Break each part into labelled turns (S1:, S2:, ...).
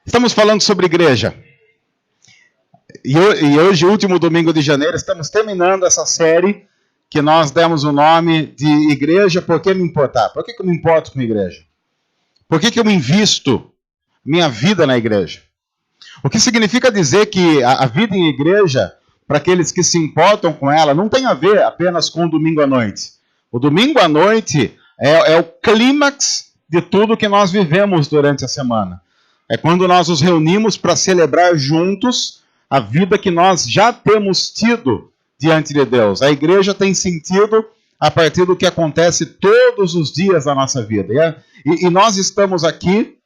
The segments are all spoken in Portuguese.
S1: Estamos falando sobre igreja. E hoje, último domingo de janeiro, estamos terminando essa série que nós demos o nome de Igreja, Por que me importar? Por que eu me importo com a igreja? Por que eu invisto minha vida na igreja? O que significa dizer que a vida em igreja, para aqueles que se importam com ela, não tem a ver apenas com o domingo à noite. O domingo à noite é o clímax de tudo que nós vivemos durante a semana. É quando nós nos reunimos para celebrar juntos a vida que nós já temos tido diante de Deus. A igreja tem sentido a partir do que acontece todos os dias da nossa vida. E nós estamos aqui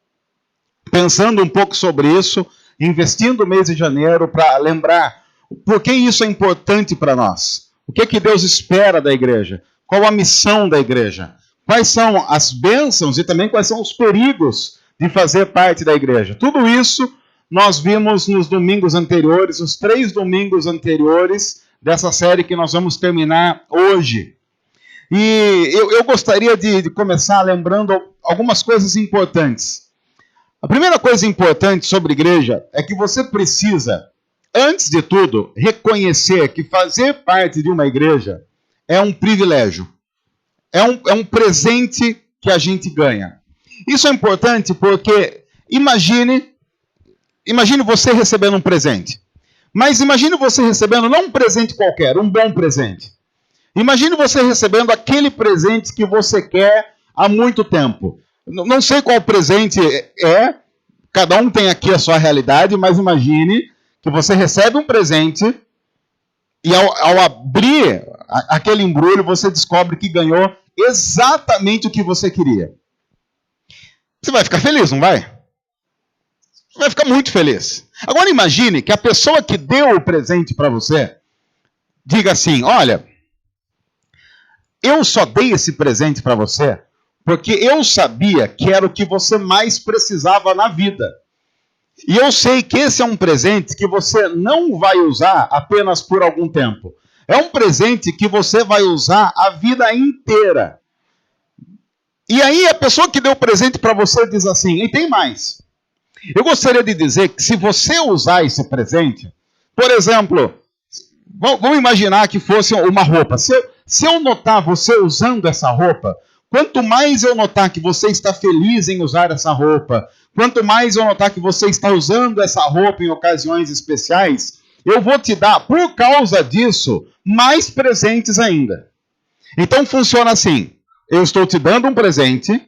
S1: pensando um pouco sobre isso, investindo o mês de janeiro para lembrar por que isso é importante para nós. O que Deus espera da igreja? Qual a missão da igreja? Quais são as bênçãos e também quais são os perigos de fazer parte da igreja? Tudo isso nós vimos nos domingos anteriores, os 3 domingos anteriores dessa série que nós vamos terminar hoje. E eu gostaria de começar lembrando algumas coisas importantes. A primeira coisa importante sobre igreja é que você precisa, antes de tudo, reconhecer que fazer parte de uma igreja é um privilégio. É um presente que a gente ganha. Isso é importante porque imagine você recebendo um presente. Mas imagine você recebendo não um presente qualquer, um bom presente. Imagine você recebendo aquele presente que você quer há muito tempo. Não sei qual presente é, cada um tem aqui a sua realidade, mas imagine que você recebe um presente e ao abrir aquele embrulho, você descobre que ganhou exatamente o que você queria. Você vai ficar feliz, não vai? Você vai ficar muito feliz. Agora imagine que a pessoa que deu o presente para você diga assim: olha, eu só dei esse presente para você porque eu sabia que era o que você mais precisava na vida. E eu sei que esse é um presente que você não vai usar apenas por algum tempo. É um presente que você vai usar a vida inteira. E aí a pessoa que deu o presente para você diz assim: e tem mais. Eu gostaria de dizer que se você usar esse presente, por exemplo, vamos imaginar que fosse uma roupa. Se eu notar você usando essa roupa, quanto mais eu notar que você está feliz em usar essa roupa, quanto mais eu notar que você está usando essa roupa em ocasiões especiais, eu vou te dar, por causa disso, mais presentes ainda. Então funciona assim: eu estou te dando um presente,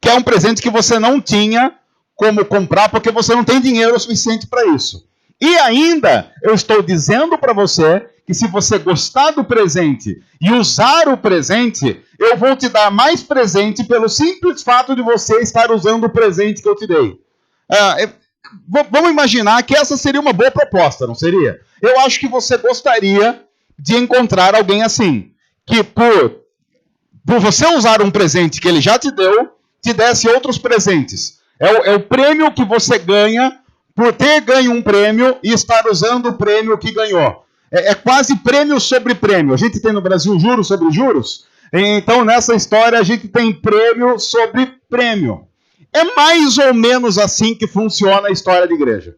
S1: que é um presente que você não tinha como comprar, porque você não tem dinheiro suficiente para isso. E ainda, eu estou dizendo para você que se você gostar do presente e usar o presente, eu vou te dar mais presente pelo simples fato de você estar usando o presente que eu te dei. Vamos imaginar que essa seria uma boa proposta, não seria? Eu acho que você gostaria de encontrar alguém assim, que por você usar um presente que ele já te deu, te desse outros presentes. É o prêmio que você ganha por ter ganho um prêmio e estar usando o prêmio que ganhou. É quase prêmio sobre prêmio. A gente tem no Brasil juros sobre juros. Então, nessa história, a gente tem prêmio sobre prêmio. É mais ou menos assim que funciona a história da igreja.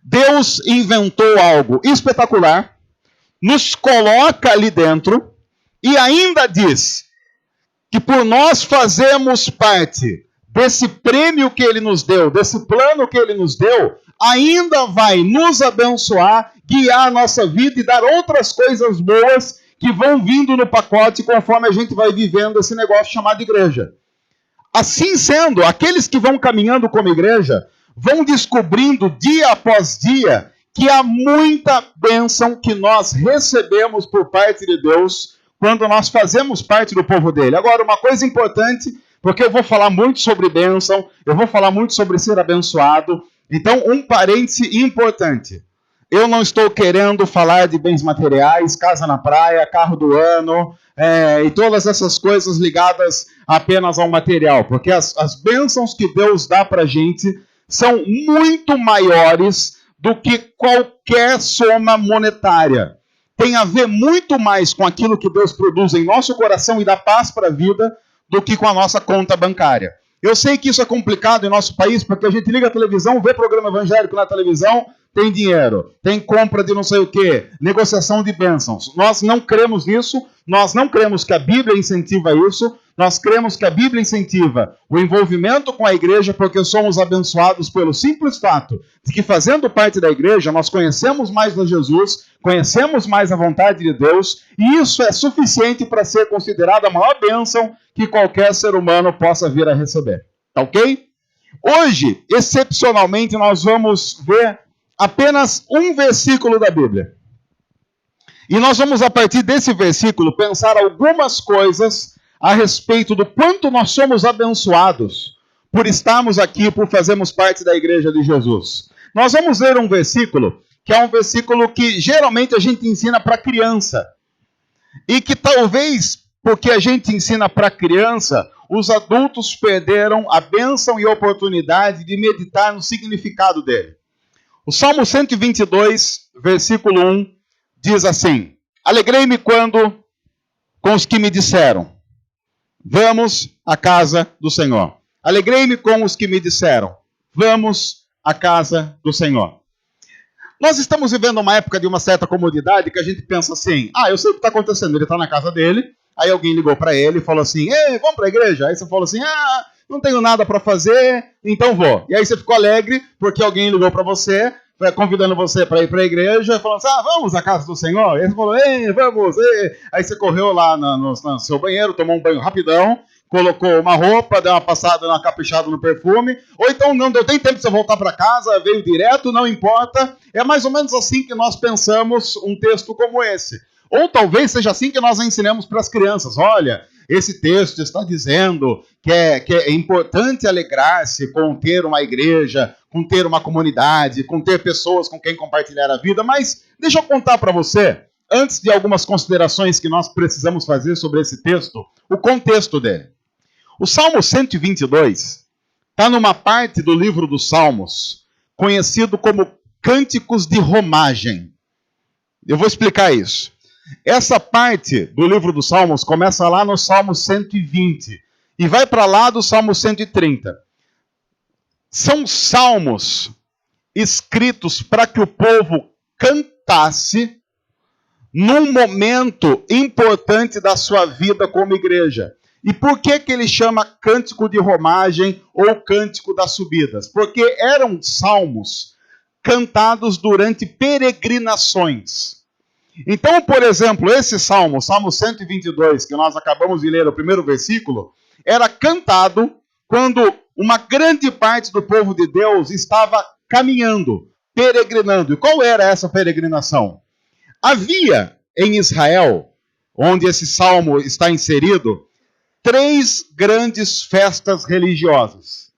S1: Deus inventou algo espetacular, nos coloca ali dentro e ainda diz que por nós fazermos parte desse prêmio que ele nos deu, desse plano que ele nos deu, ainda vai nos abençoar, guiar a nossa vida e dar outras coisas boas que vão vindo no pacote conforme a gente vai vivendo esse negócio chamado igreja. Assim sendo, aqueles que vão caminhando como igreja vão descobrindo dia após dia que há muita bênção que nós recebemos por parte de Deus quando nós fazemos parte do povo dele. Agora, uma coisa importante, porque eu vou falar muito sobre bênção, eu vou falar muito sobre ser abençoado. Então, um parêntese importante. Eu não estou querendo falar de bens materiais, casa na praia, carro do ano, e todas essas coisas ligadas apenas ao material, porque as bênçãos que Deus dá para a gente são muito maiores do que qualquer soma monetária. Tem a ver muito mais com aquilo que Deus produz em nosso coração e dá paz para a vida do que com a nossa conta bancária. Eu sei que isso é complicado em nosso país, porque a gente liga a televisão, vê programa evangélico na televisão, tem dinheiro, tem compra de não sei o quê, negociação de bênçãos. Nós não cremos nisso, nós não cremos que a Bíblia incentiva isso, nós cremos que a Bíblia incentiva o envolvimento com a igreja, porque somos abençoados pelo simples fato de que, fazendo parte da igreja, nós conhecemos mais de Jesus, conhecemos mais a vontade de Deus, e isso é suficiente para ser considerado a maior bênção que qualquer ser humano possa vir a receber. Tá ok? Hoje, excepcionalmente, nós vamos ver apenas um versículo da Bíblia. E nós vamos, a partir desse versículo, pensar algumas coisas a respeito do quanto nós somos abençoados por estarmos aqui, por fazermos parte da igreja de Jesus. Nós vamos ler um versículo, que é um versículo que geralmente a gente ensina para criança. E que talvez, porque a gente ensina para criança, os adultos perderam a bênção e a oportunidade de meditar no significado dele. O Salmo 122, versículo 1, diz assim: Alegrei-me quando com os que me disseram, vamos à casa do Senhor. Alegrei-me com os que me disseram, vamos à casa do Senhor. Nós estamos vivendo uma época de uma certa comodidade que a gente pensa assim, eu sei o que está acontecendo, ele está na casa dele, aí alguém ligou para ele e falou assim, ei, vamos para a igreja? Aí você falou assim, não tenho nada para fazer, então vou. E aí você ficou alegre porque alguém ligou para você, convidando você para ir para a igreja, falando assim, vamos à casa do Senhor? E aí você falou, ei, vamos, ei. Aí você correu lá no seu banheiro, tomou um banho rapidão, colocou uma roupa, deu uma passada, uma caprichada no perfume, ou então não deu nem tempo de você voltar para casa, veio direto, não importa. É mais ou menos assim que nós pensamos um texto como esse. Ou talvez seja assim que nós ensinamos para as crianças. Olha, esse texto está dizendo que é importante alegrar-se com ter uma igreja, com ter uma comunidade, com ter pessoas com quem compartilhar a vida. Mas deixa eu contar para você, antes de algumas considerações que nós precisamos fazer sobre esse texto, o contexto dele. O Salmo 122 está numa parte do livro dos Salmos, conhecido como Cânticos de Romagem. Eu vou explicar isso. Essa parte do livro dos Salmos começa lá no Salmo 120 e vai para lá do Salmo 130. São salmos escritos para que o povo cantasse num momento importante da sua vida como igreja. E por que ele chama Cântico de Romagem ou Cântico das Subidas? Porque eram salmos cantados durante peregrinações. Então, por exemplo, esse salmo, Salmo 122, que nós acabamos de ler, o primeiro versículo, era cantado quando uma grande parte do povo de Deus estava caminhando, peregrinando. E qual era essa peregrinação? Havia em Israel, onde esse salmo está inserido, 3 grandes festas religiosas.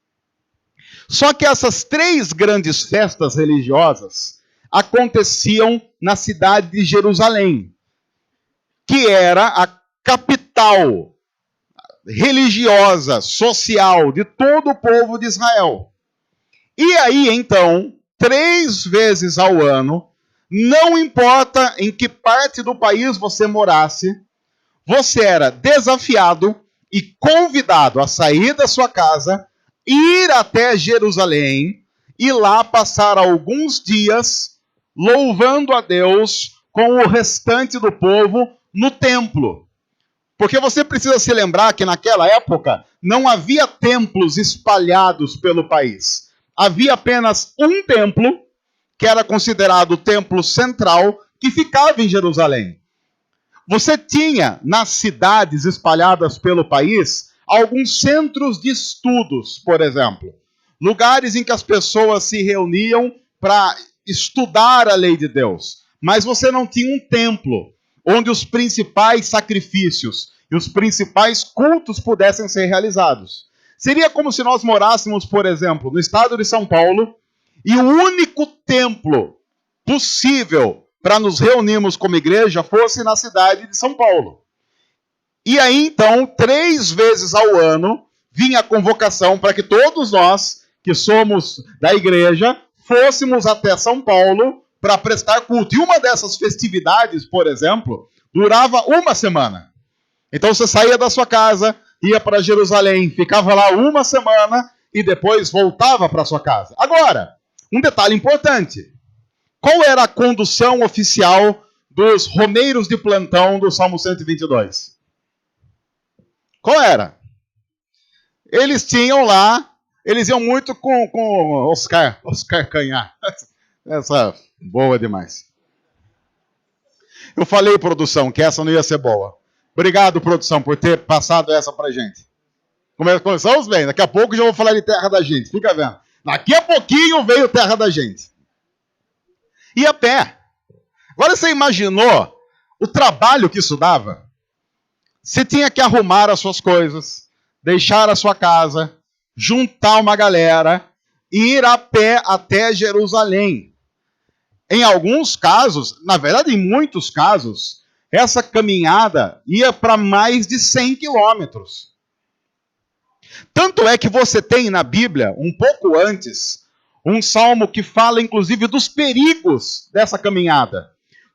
S1: Só que essas 3 grandes festas religiosas aconteciam na cidade de Jerusalém, que era a capital religiosa, social de todo o povo de Israel. E aí, então, 3 vezes ao ano, não importa em que parte do país você morasse, você era desafiado e convidado a sair da sua casa, ir até Jerusalém e lá passar alguns dias louvando a Deus com o restante do povo no templo. Porque você precisa se lembrar que naquela época não havia templos espalhados pelo país. Havia apenas um templo, que era considerado o templo central, que ficava em Jerusalém. Você tinha, nas cidades espalhadas pelo país, alguns centros de estudos, por exemplo. Lugares em que as pessoas se reuniam para estudar a lei de Deus. Mas você não tinha um templo onde os principais sacrifícios e os principais cultos pudessem ser realizados. Seria como se nós morássemos, por exemplo, no estado de São Paulo, e o único templo possível para nos reunirmos como igreja fosse na cidade de São Paulo. E aí, então, 3 vezes ao ano, vinha a convocação para que todos nós, que somos da igreja, fôssemos até São Paulo para prestar culto. E uma dessas festividades, por exemplo, durava uma semana. Então você saía da sua casa, ia para Jerusalém, ficava lá uma semana e depois voltava para sua casa. Agora, um detalhe importante. Qual era a condução oficial dos romeiros de plantão do Salmo 122? Qual era? Eles tinham lá, eles iam muito com Oscar Canhar. Essa boa demais. Eu falei, produção, que essa não ia ser boa. Obrigado, produção, por ter passado essa pra gente. Começamos bem, daqui a pouco já vou falar de terra da gente, fica vendo. Daqui a pouquinho veio terra da gente. E a pé. Agora você imaginou o trabalho que isso dava? Você tinha que arrumar as suas coisas, deixar a sua casa, juntar uma galera e ir a pé até Jerusalém. Em alguns casos, na verdade em muitos casos, essa caminhada ia para mais de 100 quilômetros. Tanto é que você tem na Bíblia, um pouco antes, um salmo que fala inclusive dos perigos dessa caminhada.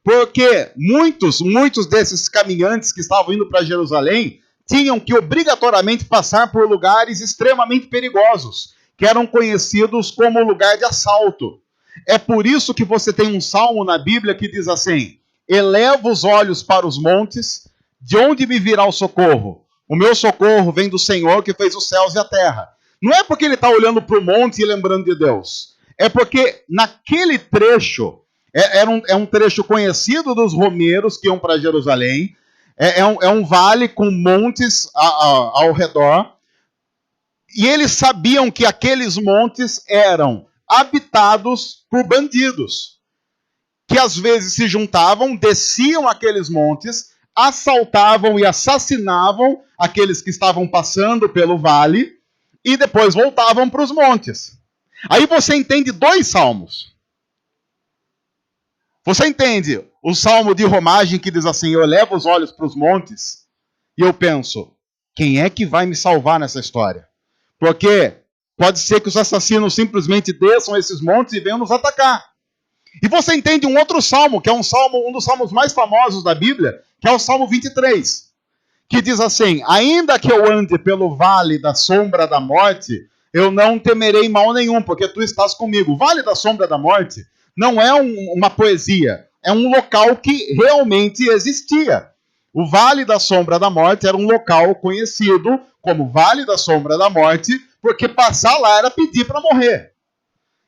S1: Porque muitos desses caminhantes que estavam indo para Jerusalém tinham que obrigatoriamente passar por lugares extremamente perigosos, que eram conhecidos como lugar de assalto. É por isso que você tem um salmo na Bíblia que diz assim: eleva os olhos para os montes, de onde me virá o socorro? O meu socorro vem do Senhor que fez os céus e a terra. Não é porque ele está olhando para o monte e lembrando de Deus. É porque naquele trecho, é um trecho conhecido dos romeiros que iam para Jerusalém, é um vale com montes ao redor, e eles sabiam que aqueles montes eram habitados por bandidos, que às vezes se juntavam, desciam aqueles montes, assaltavam e assassinavam aqueles que estavam passando pelo vale, e depois voltavam para os montes. Aí você entende dois salmos. Você entende o salmo de romagem que diz assim: eu levo os olhos para os montes, e eu penso, quem é que vai me salvar nessa história? Porque pode ser que os assassinos simplesmente desçam esses montes e venham nos atacar. E você entende um outro salmo, que é um dos salmos mais famosos da Bíblia, que é o Salmo 23, que diz assim: ainda que eu ande pelo vale da sombra da morte, eu não temerei mal nenhum, porque tu estás comigo. O vale da sombra da morte não é uma poesia, é um local que realmente existia. O Vale da Sombra da Morte era um local conhecido como Vale da Sombra da Morte, porque passar lá era pedir para morrer.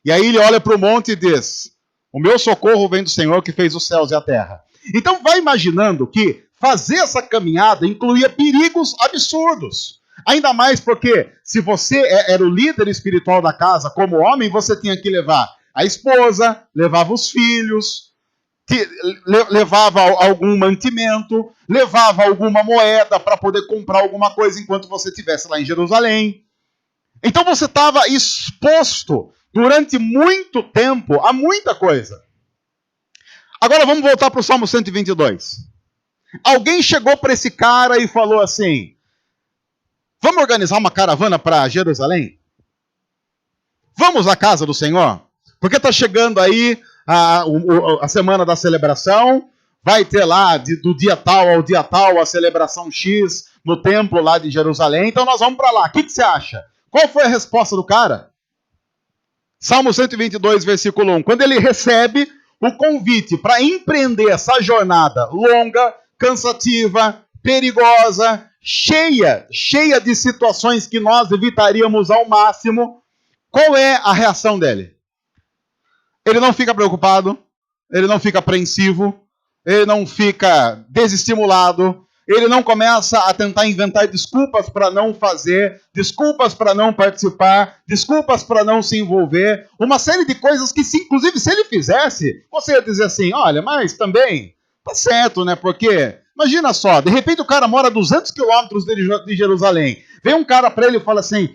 S1: E aí ele olha para o monte e diz: o meu socorro vem do Senhor que fez os céus e a terra. Então vai imaginando que fazer essa caminhada incluía perigos absurdos. Ainda mais porque se você era o líder espiritual da casa, como homem, você tinha que levar a esposa, levava os filhos, levava algum mantimento, levava alguma moeda para poder comprar alguma coisa enquanto você estivesse lá em Jerusalém. Então você estava exposto durante muito tempo a muita coisa. Agora vamos voltar para o Salmo 122. Alguém chegou para esse cara e falou assim: vamos organizar uma caravana para Jerusalém? Vamos à casa do Senhor? Porque está chegando aí a semana da celebração, vai ter lá do dia tal ao dia tal a celebração X no templo lá de Jerusalém, então nós vamos para lá. O que você acha? Qual foi a resposta do cara? Salmo 122, versículo 1. Quando ele recebe o convite para empreender essa jornada longa, cansativa, perigosa, cheia de situações que nós evitaríamos ao máximo, qual é a reação dele? Ele não fica preocupado, ele não fica apreensivo, ele não fica desestimulado, ele não começa a tentar inventar desculpas para não fazer, desculpas para não participar, desculpas para não se envolver, uma série de coisas que, inclusive, se ele fizesse, você ia dizer assim: olha, mas também tá certo, né? Porque, imagina só, de repente o cara mora a 200 quilômetros de Jerusalém, vem um cara para ele e fala assim: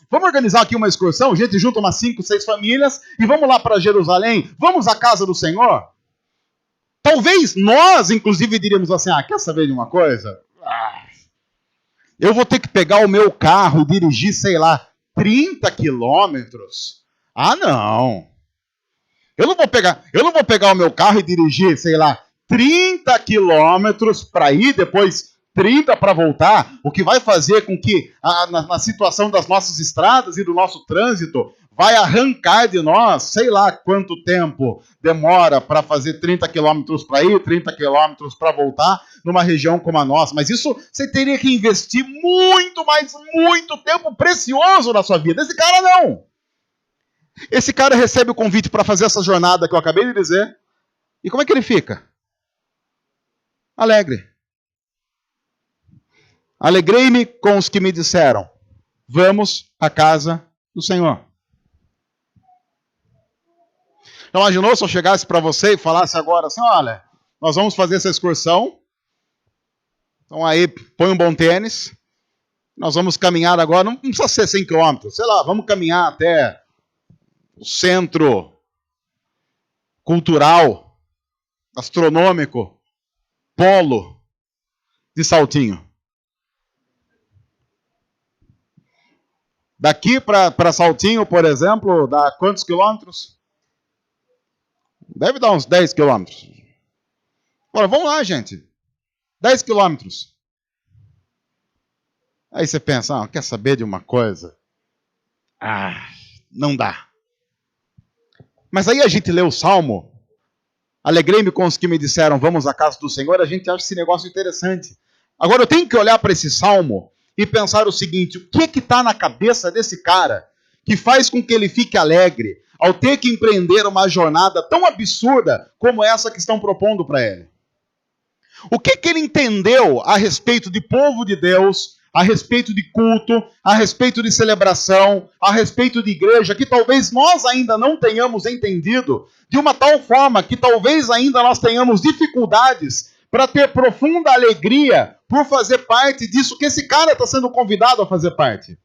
S1: vamos organizar aqui uma excursão, a gente junta umas 5, 6 famílias e vamos lá para Jerusalém, vamos à casa do Senhor? Talvez nós, inclusive, diríamos assim: quer saber de uma coisa? Eu vou ter que pegar o meu carro e dirigir, sei lá, 30 quilômetros? Não. Eu não vou pegar o meu carro e dirigir, sei lá, 30 quilômetros para ir depois 30 para voltar, o que vai fazer com que, na situação das nossas estradas e do nosso trânsito, vai arrancar de nós, sei lá quanto tempo demora para fazer 30 quilômetros para ir, 30 quilômetros para voltar, numa região como a nossa. Mas isso você teria que investir muito, mas muito tempo precioso na sua vida. Esse cara não. Esse cara recebe o convite para fazer essa jornada que eu acabei de dizer. E como é que ele fica? Alegre. Alegrei-me com os que me disseram, vamos à casa do Senhor. Já imaginou se eu chegasse para você e falasse agora assim, olha, nós vamos fazer essa excursão, então aí põe um bom tênis, nós vamos caminhar agora, não precisa ser 100 quilômetros, sei lá, vamos caminhar até o centro cultural, astronômico, polo de Saltinho. Daqui para Saltinho, por exemplo, dá quantos quilômetros? Deve dar uns 10 quilômetros. Agora, vamos lá, gente. 10 quilômetros. Aí você pensa, quer saber de uma coisa? Não dá. Mas aí a gente lê o Salmo, alegrei-me com os que me disseram, vamos à casa do Senhor, a gente acha esse negócio interessante. Agora eu tenho que olhar para esse Salmo e pensar o seguinte, o que está na cabeça desse cara que faz com que ele fique alegre ao ter que empreender uma jornada tão absurda como essa que estão propondo para ele? O que ele entendeu a respeito de povo de Deus, a respeito de culto, a respeito de celebração, a respeito de igreja, que talvez nós ainda não tenhamos entendido, de uma tal forma que talvez ainda nós tenhamos dificuldades para ter profunda alegria por fazer parte disso que esse cara está sendo convidado a fazer parte.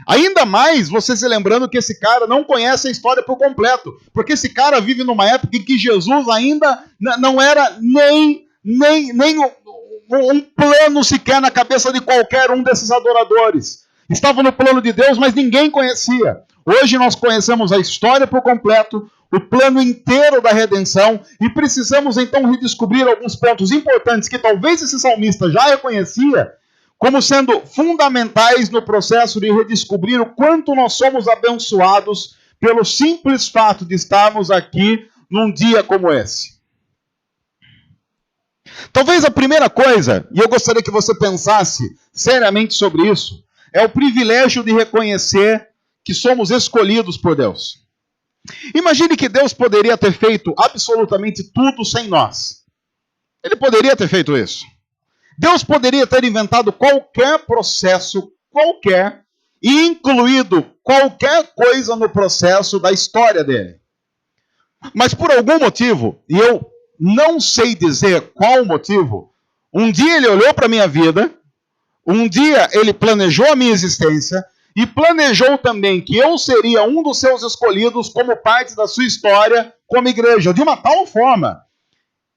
S1: Ainda mais você se lembrando que esse cara não conhece a história por completo, porque esse cara vive numa época em que Jesus ainda não era nem um plano sequer na cabeça de qualquer um desses adoradores. Estava no plano de Deus, mas ninguém conhecia. Hoje nós conhecemos a história por completo, o plano inteiro da redenção, e precisamos então redescobrir alguns pontos importantes que talvez esse salmista já reconhecia, como sendo fundamentais no processo de redescobrir o quanto nós somos abençoados pelo simples fato de estarmos aqui num dia como esse. Talvez a primeira coisa, e eu gostaria que você pensasse seriamente sobre isso, é o privilégio de reconhecer que somos escolhidos por Deus. Imagine que Deus poderia ter feito absolutamente tudo sem nós. Ele poderia ter feito isso. Deus poderia ter inventado qualquer processo, e incluído qualquer coisa no processo da história dele. Mas por algum motivo, e eu não sei dizer qual motivo, um dia ele olhou para a minha vida, um dia ele planejou a minha existência, e planejou também que eu seria um dos seus escolhidos como parte da sua história como igreja, de uma tal forma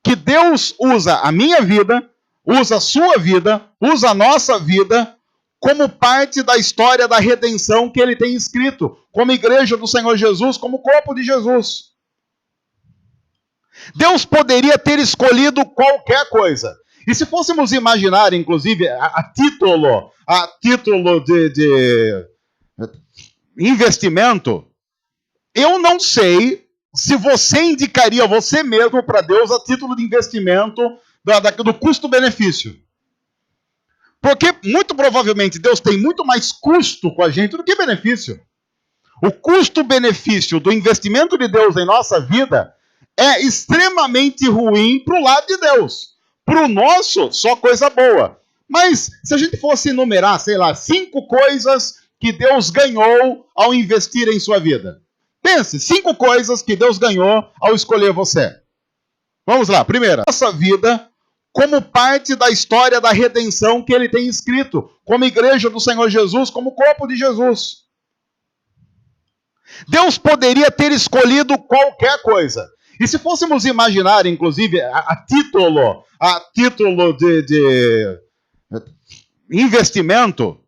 S1: que Deus usa a minha vida, usa a sua vida, usa a nossa vida como parte da história da redenção que ele tem escrito, como igreja do Senhor Jesus, como corpo de Jesus. Deus poderia ter escolhido qualquer coisa. E se fôssemos imaginar, inclusive, a título de investimento, eu não sei se você indicaria você mesmo para Deus a título de investimento do custo-benefício. Porque, muito provavelmente, Deus tem muito mais custo com a gente do que benefício. O custo-benefício do investimento de Deus em nossa vida é extremamente ruim para o lado de Deus. Para o nosso, só coisa boa. Mas, se a gente fosse enumerar, 5 coisas que Deus ganhou ao investir em sua vida. Pense, 5 coisas que Deus ganhou ao escolher você. Vamos lá, primeira. Nossa vida como parte da história da redenção que ele tem escrito, como igreja do Senhor Jesus, como corpo de Jesus. Deus poderia ter escolhido qualquer coisa. E se fôssemos imaginar, inclusive, a título de investimento,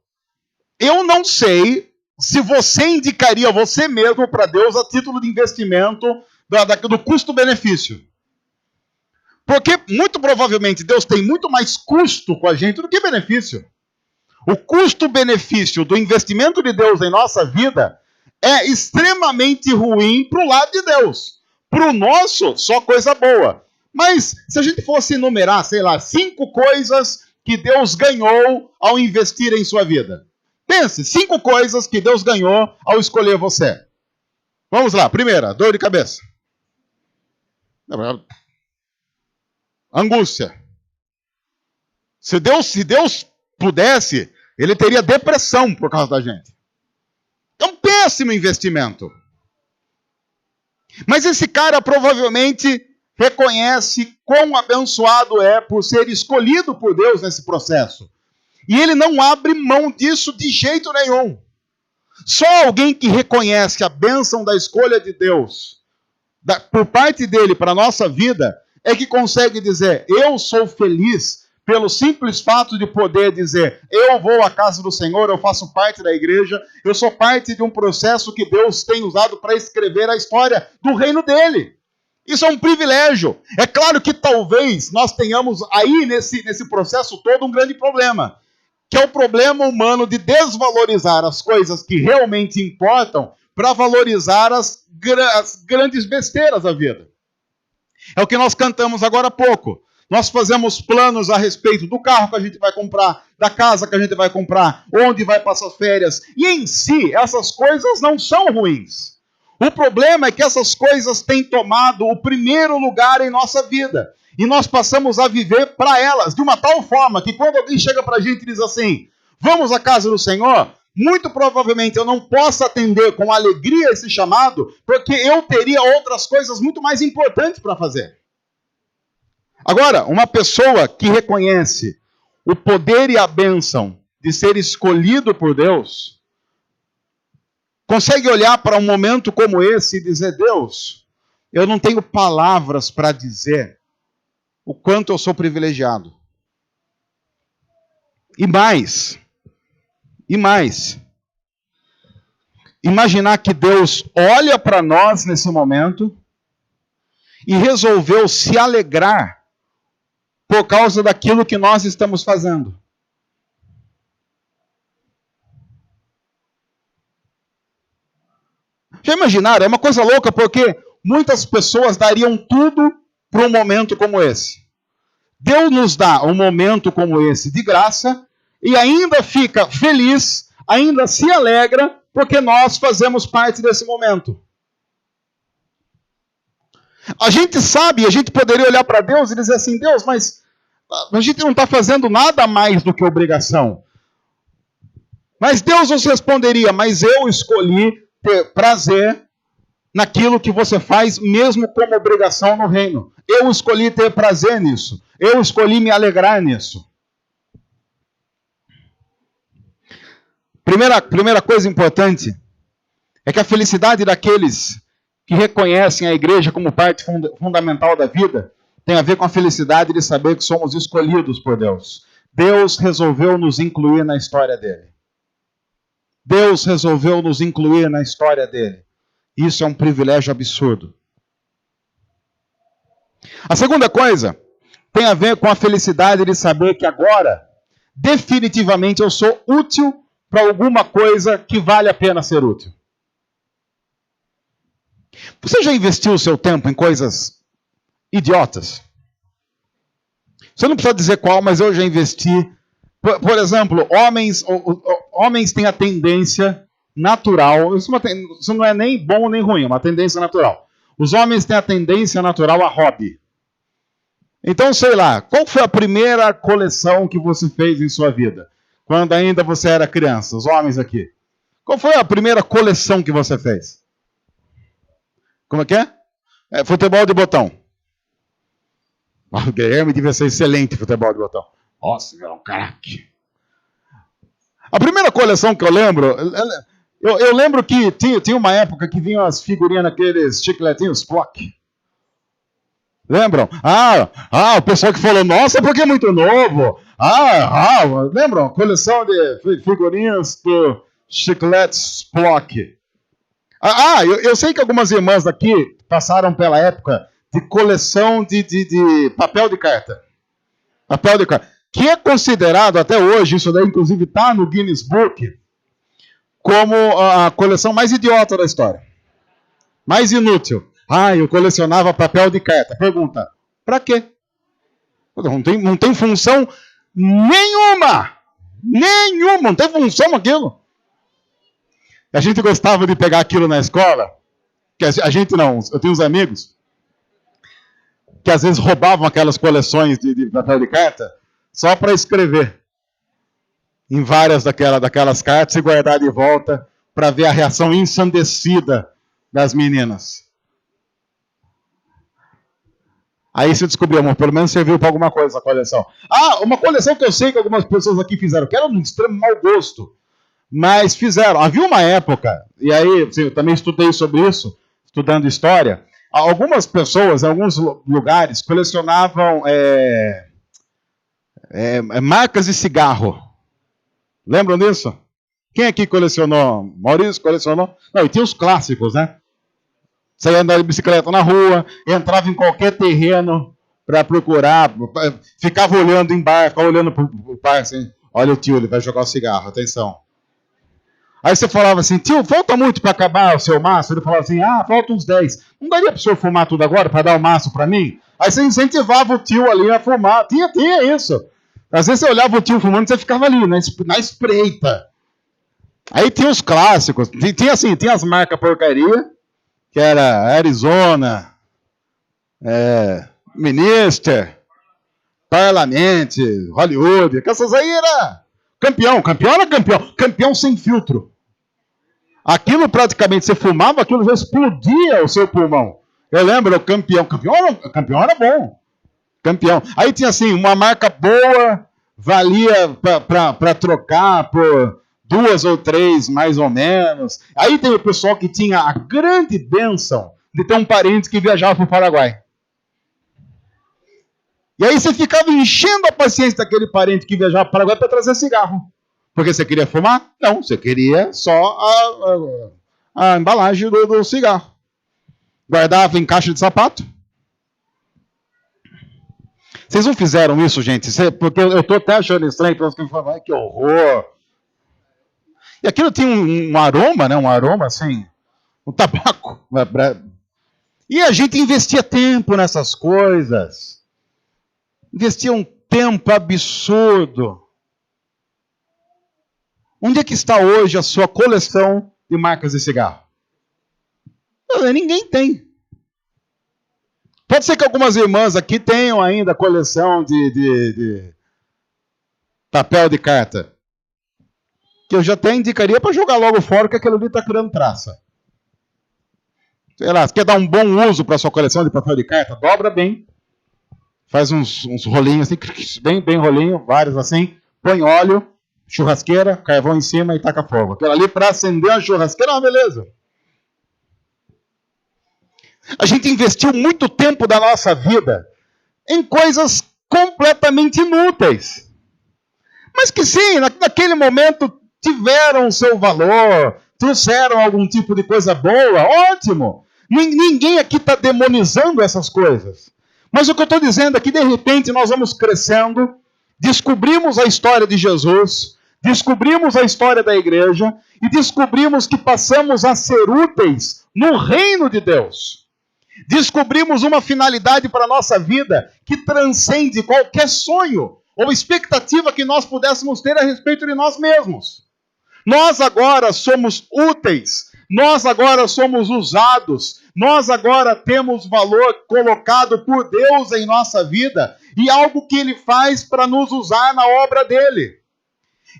S1: eu não sei se você indicaria você mesmo para Deus a título de investimento do custo-benefício. Porque, muito provavelmente, Deus tem muito mais custo com a gente do que benefício. O custo-benefício do investimento de Deus em nossa vida é extremamente ruim para o lado de Deus. Para o nosso, só coisa boa. Mas, se a gente fosse enumerar, sei lá, 5 coisas que Deus ganhou ao investir em sua vida. Pense, 5 coisas que Deus ganhou ao escolher você. Vamos lá, primeira, dor de cabeça. Angústia. Se Deus pudesse, ele teria depressão por causa da gente. É um péssimo investimento. Mas esse cara provavelmente reconhece quão abençoado é por ser escolhido por Deus nesse processo. E ele não abre mão disso de jeito nenhum. Só alguém que reconhece a bênção da escolha de Deus por parte dele para a nossa vida é que consegue dizer, eu sou feliz pelo simples fato de poder dizer, eu vou à casa do Senhor, eu faço parte da igreja, eu sou parte de um processo que Deus tem usado para escrever a história do reino dele. Isso é um privilégio. É claro que talvez nós tenhamos aí nesse processo todo um grande problema, que é o problema humano de desvalorizar as coisas que realmente importam para valorizar as grandes besteiras da vida. É o que nós cantamos agora há pouco. Nós fazemos planos a respeito do carro que a gente vai comprar, da casa que a gente vai comprar, onde vai passar férias. E em si, essas coisas não são ruins. O problema é que essas coisas têm tomado o primeiro lugar em nossa vida. E nós passamos a viver para elas, de uma tal forma que quando alguém chega para a gente e diz assim, vamos à casa do Senhor, muito provavelmente eu não possa atender com alegria esse chamado, porque eu teria outras coisas muito mais importantes para fazer. Agora, uma pessoa que reconhece o poder e a bênção de ser escolhido por Deus, consegue olhar para um momento como esse e dizer, Deus, eu não tenho palavras para dizer o quanto eu sou privilegiado. E mais, imaginar que Deus olha para nós nesse momento e resolveu se alegrar por causa daquilo que nós estamos fazendo. Já imaginaram? É uma coisa louca porque muitas pessoas dariam tudo para um momento como esse. Deus nos dá um momento como esse de graça e ainda fica feliz, ainda se alegra porque nós fazemos parte desse momento. A gente sabe, a gente poderia olhar para Deus e dizer assim, Deus, mas a gente não está fazendo nada mais do que obrigação. Mas Deus nos responderia, mas eu escolhi ter prazer naquilo que você faz, mesmo como obrigação no reino. Eu escolhi ter prazer nisso. Eu escolhi me alegrar nisso. Primeira coisa importante é que a felicidade daqueles que reconhecem a igreja como parte fundamental da vida tem a ver com a felicidade de saber que somos escolhidos por Deus. Deus resolveu nos incluir na história dele. Deus resolveu nos incluir na história dele. Isso é um privilégio absurdo. A segunda coisa tem a ver com a felicidade de saber que agora, definitivamente, eu sou útil para alguma coisa que vale a pena ser útil. Você já investiu o seu tempo em coisas idiotas? Você não precisa dizer qual, mas eu já investi. Por exemplo, homens têm a tendência natural, isso não é nem bom nem ruim, é uma tendência natural. Os homens têm a tendência natural a hobby. Então, sei lá, qual foi a primeira coleção que você fez em sua vida? Quando ainda você era criança, os homens aqui. Qual foi a primeira coleção que você fez? Como é que é? Futebol de botão. O Guilherme devia ser excelente em futebol de botão. Nossa, é um craque. A primeira coleção que eu lembro, eu lembro que tinha uma época que vinham as figurinhas naqueles chicletinhos Plock. Lembram? O pessoal que falou, nossa, porque é muito novo. Lembram? Coleção de figurinhas do chicletes Plock. Eu sei que algumas irmãs daqui passaram pela época de coleção de papel de carta. Papel de carta. Que é considerado até hoje, isso daí inclusive está no Guinness Book, como a coleção mais idiota da história. Mais inútil. Eu colecionava papel de carta. Pergunta, para quê? Não tem função nenhuma. Nenhuma, não tem função aquilo. A gente gostava de pegar aquilo na escola. A gente não, eu tenho uns amigos que às vezes roubavam aquelas coleções de papel de carta só para escrever em várias daquelas cartas e guardar de volta para ver a reação ensandecida das meninas. Aí se descobriu, pelo menos serviu para alguma coisa a coleção. Uma coleção que eu sei que algumas pessoas aqui fizeram, que era de um extremo mau gosto, mas fizeram. Havia uma época, e aí assim, eu também estudei sobre isso, estudando história, algumas pessoas, em alguns lugares, colecionavam marcas de cigarro. Lembram disso? Quem aqui colecionou? Maurício colecionou? Não, e tinha os clássicos, né? Você ia andar de bicicleta na rua, entrava em qualquer terreno para procurar, ficava olhando em bar, ficava olhando para o bar assim, olha o tio, ele vai jogar o cigarro, atenção. Aí você falava assim, tio, falta muito para acabar o seu maço? Ele falava assim, falta uns 10. Não daria para o senhor fumar tudo agora para dar o maço para mim? Aí você incentivava o tio ali a fumar. Tinha isso. Às vezes você olhava o tio fumando e você ficava ali, na espreita. Aí tinha os clássicos. Tinha as marcas porcaria, que era Arizona, Minister, Parlamente, Hollywood. Que essas aí era campeão era campeão sem filtro. Aquilo praticamente, você fumava, aquilo já explodia o seu pulmão. Eu lembro, o campeão era bom. Campeão. Aí tinha assim, uma marca boa, valia para trocar por 2 ou 3, mais ou menos. Aí tem o pessoal que tinha a grande bênção de ter um parente que viajava para o Paraguai. E aí você ficava enchendo a paciência daquele parente que viajava para o Paraguai para trazer cigarro. Porque você queria fumar? Não, você queria só a embalagem do cigarro. Guardava em caixa de sapato. Vocês não fizeram isso, gente? Porque eu estou até achando estranho, para que falam, que horror. E aquilo tinha um aroma, né? Um aroma assim, um tabaco. E a gente investia tempo nessas coisas. Investia um tempo absurdo. Onde é que está hoje a sua coleção de marcas de cigarro? Ninguém tem. Pode ser que algumas irmãs aqui tenham ainda coleção de papel de carta. Que eu já até indicaria para jogar logo fora, porque aquilo ali está criando traça. Sei lá, você quer dar um bom uso para a sua coleção de papel de carta? Dobra bem. Faz uns rolinhos assim, bem rolinho, vários assim. Põe óleo, churrasqueira, carvão em cima e taca fogo. Aquilo ali para acender a churrasqueira é uma beleza. A gente investiu muito tempo da nossa vida em coisas completamente inúteis. Mas que sim, naquele momento tiveram seu valor, trouxeram algum tipo de coisa boa, ótimo. Ninguém aqui está demonizando essas coisas. Mas o que eu estou dizendo é que de repente nós vamos crescendo, descobrimos a história de Jesus, descobrimos a história da igreja e descobrimos que passamos a ser úteis no reino de Deus. Descobrimos uma finalidade para a nossa vida que transcende qualquer sonho ou expectativa que nós pudéssemos ter a respeito de nós mesmos. Nós agora somos úteis, nós agora somos usados, nós agora temos valor colocado por Deus em nossa vida e algo que Ele faz para nos usar na obra dEle.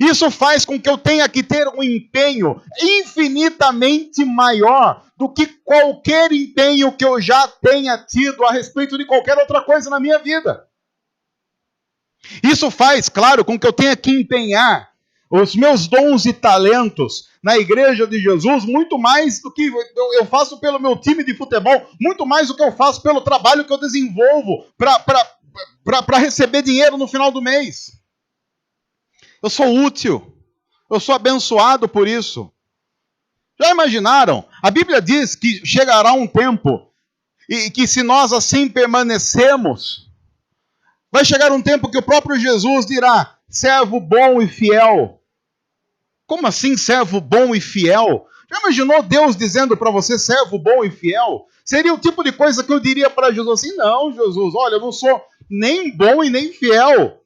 S1: Isso faz com que eu tenha que ter um empenho infinitamente maior do que qualquer empenho que eu já tenha tido a respeito de qualquer outra coisa na minha vida. Isso faz, claro, com que eu tenha que empenhar os meus dons e talentos na Igreja de Jesus muito mais do que eu faço pelo meu time de futebol, muito mais do que eu faço pelo trabalho que eu desenvolvo para receber dinheiro no final do mês. Eu sou útil. Eu sou abençoado por isso. Já imaginaram? A Bíblia diz que chegará um tempo e que se nós assim permanecemos, vai chegar um tempo que o próprio Jesus dirá: servo bom e fiel. Como assim servo bom e fiel? Já imaginou Deus dizendo para você servo bom e fiel? Seria o tipo de coisa que eu diria para Jesus assim: não, Jesus, olha, eu não sou nem bom e nem fiel.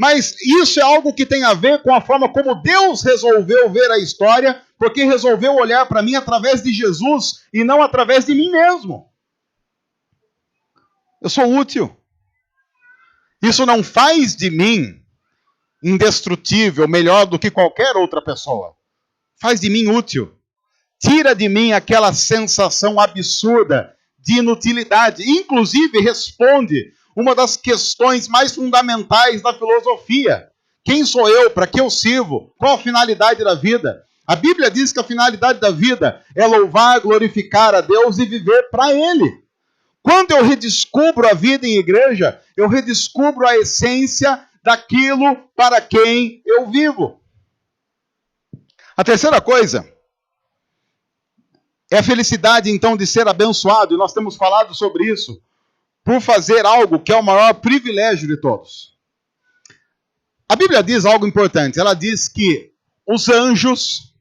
S1: Mas isso é algo que tem a ver com a forma como Deus resolveu ver a história, porque resolveu olhar para mim através de Jesus e não através de mim mesmo. Eu sou útil. Isso não faz de mim indestrutível, melhor do que qualquer outra pessoa. Faz de mim útil. Tira de mim aquela sensação absurda de inutilidade. Inclusive, responde uma das questões mais fundamentais da filosofia. Quem sou eu? Para que eu sirvo? Qual a finalidade da vida? A Bíblia diz que a finalidade da vida é louvar, glorificar a Deus e viver para Ele. Quando eu redescubro a vida em igreja, eu redescubro a essência daquilo para quem eu vivo. A terceira coisa é a felicidade, então, de ser abençoado, e nós temos falado sobre isso, por fazer algo que é o maior privilégio de todos. A Bíblia diz algo importante. Ela diz que os anjos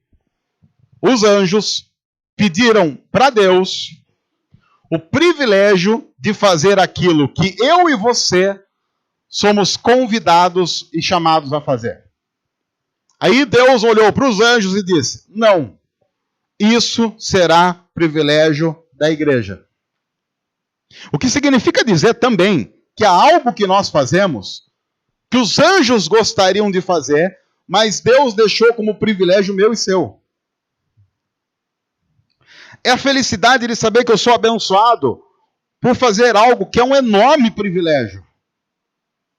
S1: pediram para Deus o privilégio de fazer aquilo que eu e você somos convidados e chamados a fazer. Aí Deus olhou para os anjos e disse: não, isso será privilégio da igreja. O que significa dizer também que há algo que nós fazemos que os anjos gostariam de fazer, mas Deus deixou como privilégio meu e seu. É a felicidade de saber que eu sou abençoado por fazer algo que é um enorme privilégio.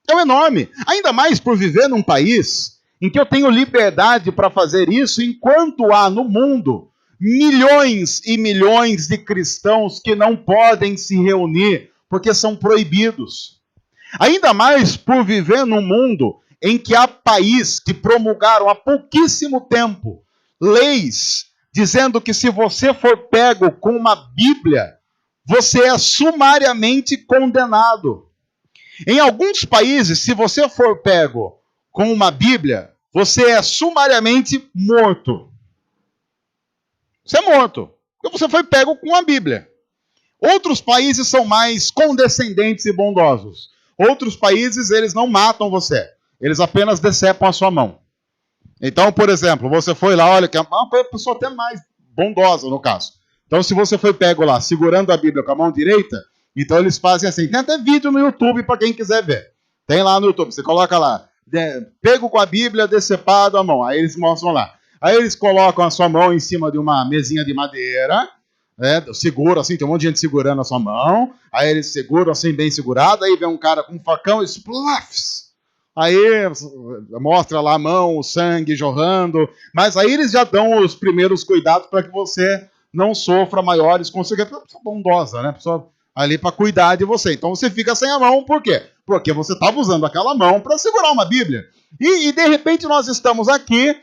S1: É um enorme. Ainda mais por viver num país em que eu tenho liberdade para fazer isso, enquanto há no mundo milhões e milhões de cristãos que não podem se reunir porque são proibidos. Ainda mais por viver num mundo em que há países que promulgaram há pouquíssimo tempo leis dizendo que se você for pego com uma Bíblia, você é sumariamente condenado. Em alguns países, se você for pego com uma Bíblia, você é sumariamente morto. Você é morto, porque você foi pego com a Bíblia. Outros países são mais condescendentes e bondosos. Outros países, eles não matam você. Eles apenas decepam a sua mão. Então, por exemplo, você foi lá, olha, que é uma pessoa até mais bondosa, no caso. Então, se você foi pego lá, segurando a Bíblia com a mão direita, então eles fazem assim. Tem até vídeo no YouTube para quem quiser ver. Tem lá no YouTube, você coloca lá, pego com a Bíblia, decepado a mão. Aí eles mostram lá. Aí eles colocam a sua mão em cima de uma mesinha de madeira, segura assim, tem um monte de gente segurando a sua mão, aí eles seguram assim, bem segurado, aí vem um cara com um facão e splafs. Aí mostra lá a mão, o sangue jorrando, mas aí eles já dão os primeiros cuidados para que você não sofra maiores consequências. É uma pessoa bondosa, né? Pessoa ali para cuidar de você. Então você fica sem a mão, por quê? Porque você estava usando aquela mão para segurar uma Bíblia. E de repente nós estamos aqui.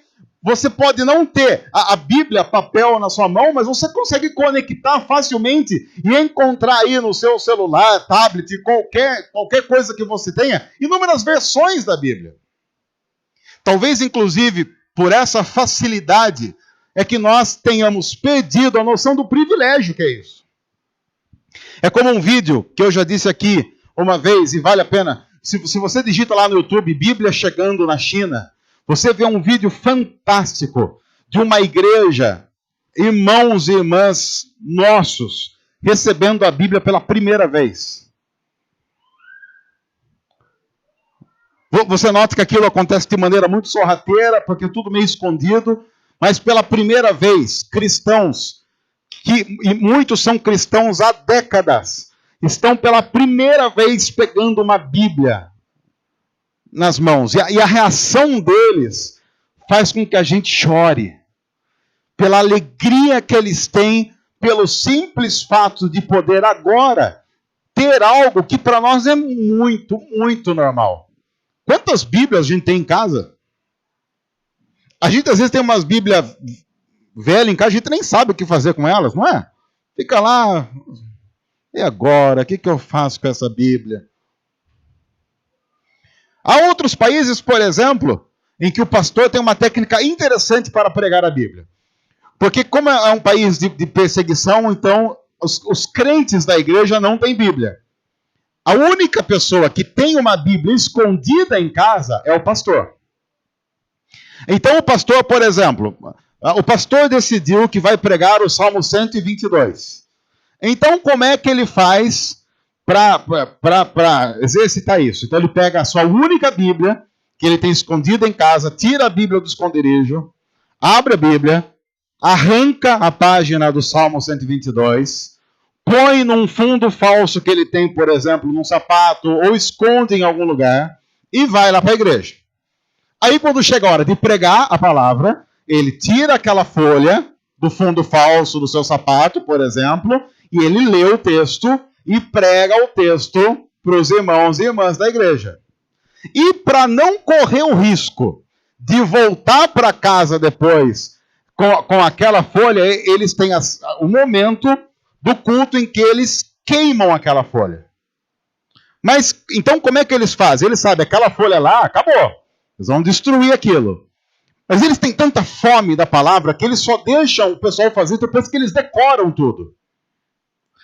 S1: Você pode não ter a Bíblia, papel na sua mão, mas você consegue conectar facilmente e encontrar aí no seu celular, tablet, qualquer coisa que você tenha, inúmeras versões da Bíblia. Talvez, inclusive, por essa facilidade, é que nós tenhamos perdido a noção do privilégio que é isso. É como um vídeo que eu já disse aqui uma vez, e vale a pena. Se você digita lá no YouTube, Bíblia chegando na China, você vê um vídeo fantástico de uma igreja, irmãos e irmãs nossos, recebendo a Bíblia pela primeira vez. Você nota que aquilo acontece de maneira muito sorrateira, porque é tudo meio escondido, mas pela primeira vez, cristãos, e muitos são cristãos há décadas, estão pela primeira vez pegando uma Bíblia nas mãos. E a reação deles faz com que a gente chore. Pela alegria que eles têm, pelo simples fato de poder agora ter algo que para nós é muito, muito normal. Quantas Bíblias a gente tem em casa? A gente às vezes tem umas Bíblias velhas em casa, a gente nem sabe o que fazer com elas, não é? Fica lá. E agora, o que eu faço com essa Bíblia? Há outros países, por exemplo, em que o pastor tem uma técnica interessante para pregar a Bíblia. Porque como é um país de perseguição, então os crentes da igreja não têm Bíblia. A única pessoa que tem uma Bíblia escondida em casa é o pastor. Então o pastor, por exemplo, o pastor decidiu que vai pregar o Salmo 122. Então como é que ele faz para exercitar isso? Então ele pega a sua única Bíblia, que ele tem escondida em casa, tira a Bíblia do esconderijo, abre a Bíblia, arranca a página do Salmo 122, põe num fundo falso que ele tem, por exemplo, num sapato, ou esconde em algum lugar, e vai lá para a igreja. Aí quando chega a hora de pregar a palavra, ele tira aquela folha do fundo falso do seu sapato, por exemplo, e ele lê o texto e prega o texto para os irmãos e irmãs da igreja. E para não correr o risco de voltar para casa depois com aquela folha, eles têm o momento do culto em que eles queimam aquela folha. Mas, então, como é que eles fazem? Eles sabem, aquela folha lá, acabou. Eles vão destruir aquilo. Mas eles têm tanta fome da palavra que eles só deixam o pessoal fazer depois que eles decoram tudo.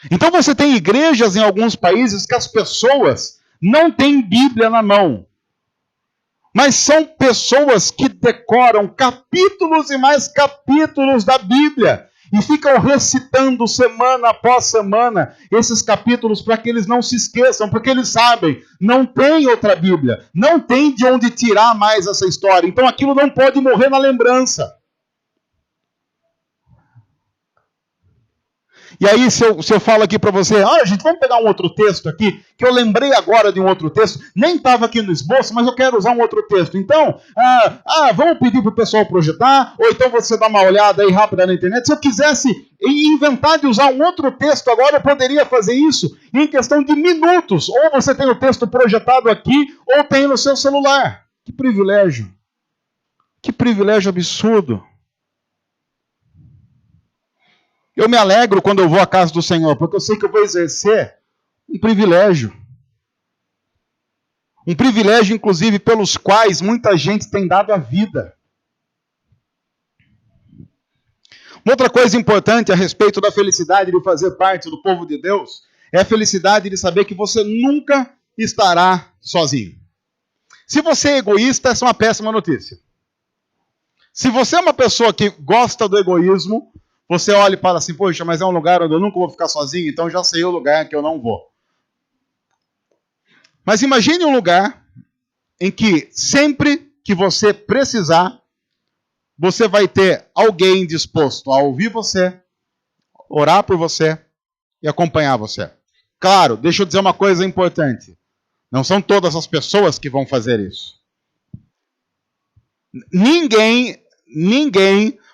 S1: Então você tem igrejas em alguns países que as pessoas não têm Bíblia na mão. Mas são pessoas que decoram capítulos e mais capítulos da Bíblia. E ficam recitando semana após semana esses capítulos para que eles não se esqueçam, porque eles sabem, não tem outra Bíblia, não tem de onde tirar mais essa história. Então aquilo não pode morrer na lembrança. E aí, se eu falo aqui para você, gente, vamos pegar um outro texto aqui, que eu lembrei agora de um outro texto, nem estava aqui no esboço, mas eu quero usar um outro texto. Então, vamos pedir para o pessoal projetar, ou então você dá uma olhada aí rápida na internet. Se eu quisesse inventar de usar um outro texto agora, eu poderia fazer isso em questão de minutos. Ou você tem o texto projetado aqui, ou tem no seu celular. Que privilégio. Que privilégio absurdo. Eu me alegro quando eu vou à casa do Senhor, porque eu sei que eu vou exercer um privilégio. Um privilégio, inclusive, pelos quais muita gente tem dado a vida. Uma outra coisa importante a respeito da felicidade de fazer parte do povo de Deus é a felicidade de saber que você nunca estará sozinho. Se você é egoísta, essa é uma péssima notícia. Se você é uma pessoa que gosta do egoísmo, você olha e fala assim, poxa, mas é um lugar onde eu nunca vou ficar sozinho, então já sei o lugar que eu não vou. Mas imagine um lugar em que sempre que você precisar, você vai ter alguém disposto a ouvir você, orar por você e acompanhar você. Claro, deixa eu dizer uma coisa importante. Não são todas as pessoas que vão fazer isso. Ninguém